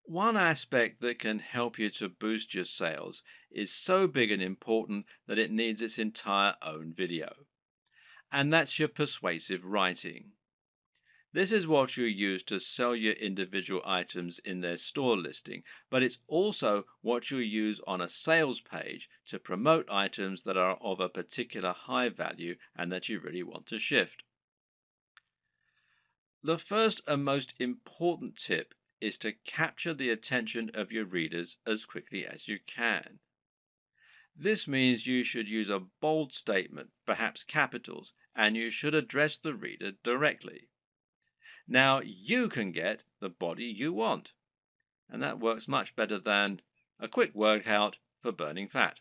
One aspect that can help you to boost your sales is so big and important that it needs its entire own video, and that's your persuasive writing. This is what you use to sell your individual items in their store listing, but it's also what you use on a sales page to promote items that are of a particular high value and that you really want to shift. The first and most important tip is to capture the attention of your readers as quickly as you can. This means you should use a bold statement, perhaps capitals, and you should address the reader directly. Now you can get the body you want, and that works much better than a quick workout for burning fat.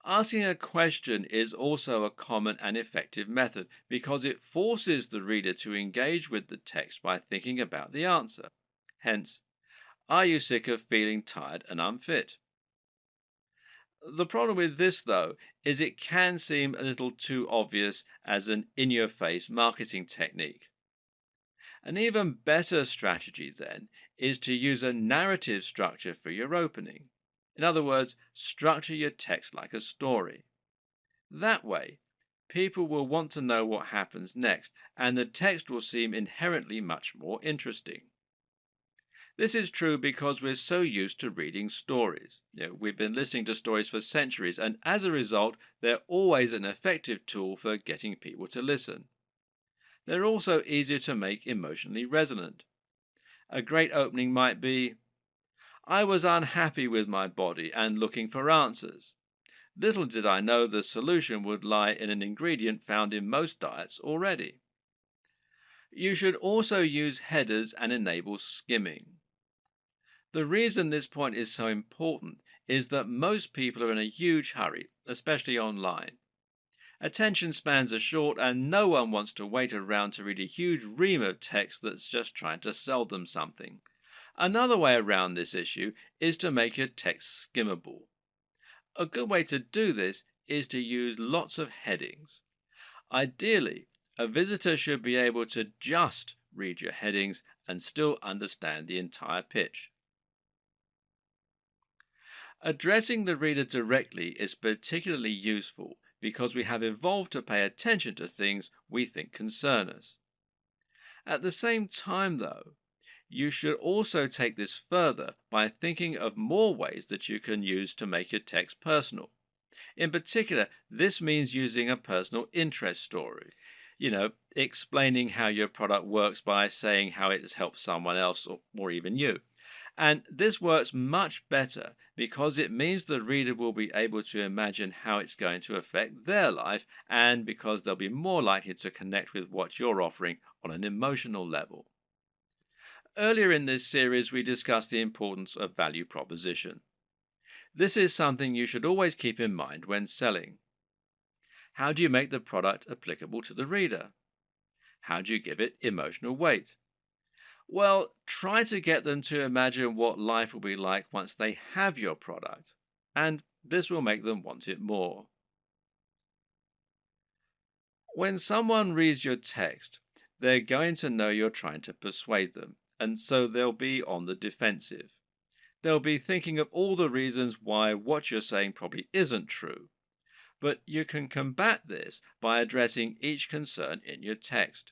Asking a question is also a common and effective method because it forces the reader to engage with the text by thinking about the answer. Hence, are you sick of feeling tired and unfit? The problem with this, though, is it can seem a little too obvious as an in your face marketing technique. An even better strategy, then, is to use a narrative structure for your opening. In other words, structure your text like a story. That way, people will want to know what happens next, and the text will seem inherently much more interesting. This is true because we're so used to reading stories. We've been listening to stories for centuries, and as a result, they're always an effective tool for getting people to listen. They're also easier to make emotionally resonant. A great opening might be, I was unhappy with my body and looking for answers. Little did I know the solution would lie in an ingredient found in most diets already. You should also use headers and enable skimming. The reason this point is so important is that most people are in a huge hurry, especially online. Attention spans are short and no one wants to wait around to read a huge ream of text that's just trying to sell them something. Another way around this issue is to make your text skimmable. A good way to do this is to use lots of headings. Ideally, a visitor should be able to just read your headings and still understand the entire pitch. Addressing the reader directly is particularly useful because we have evolved to pay attention to things we think concern us. At the same time, though, you should also take this further by thinking of more ways that you can use to make your text personal. In particular, this means using a personal interest story. Explaining how your product works by saying how it has helped someone else or even you. And this works much better because it means the reader will be able to imagine how it's going to affect their life and because they'll be more likely to connect with what you're offering on an emotional level. Earlier in this series, we discussed the importance of value proposition. This is something you should always keep in mind when selling. How do you make the product applicable to the reader? How do you give it emotional weight? Well, try to get them to imagine what life will be like once they have your product, and this will make them want it more. When someone reads your text, they're going to know you're trying to persuade them, and so they'll be on the defensive. They'll be thinking of all the reasons why what you're saying probably isn't true. But you can combat this by addressing each concern in your text.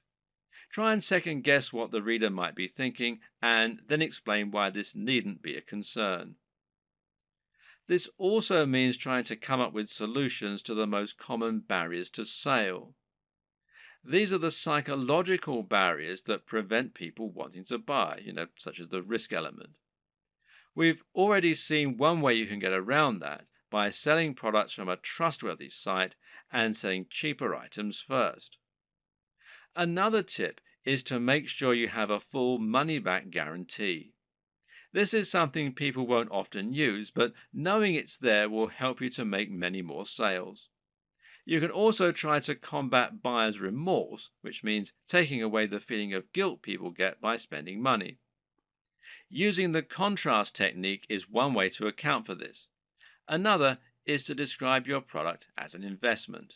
Try and second guess what the reader might be thinking and then explain why this needn't be a concern. This also means trying to come up with solutions to the most common barriers to sale. These are the psychological barriers that prevent people wanting to buy, such as the risk element. We've already seen one way you can get around that by selling products from a trustworthy site and selling cheaper items first. Another tip is to make sure you have a full money-back guarantee. This is something people won't often use, but knowing it's there will help you to make many more sales. You can also try to combat buyer's remorse, which means taking away the feeling of guilt people get by spending money. Using the contrast technique is one way to account for this. Another is to describe your product as an investment.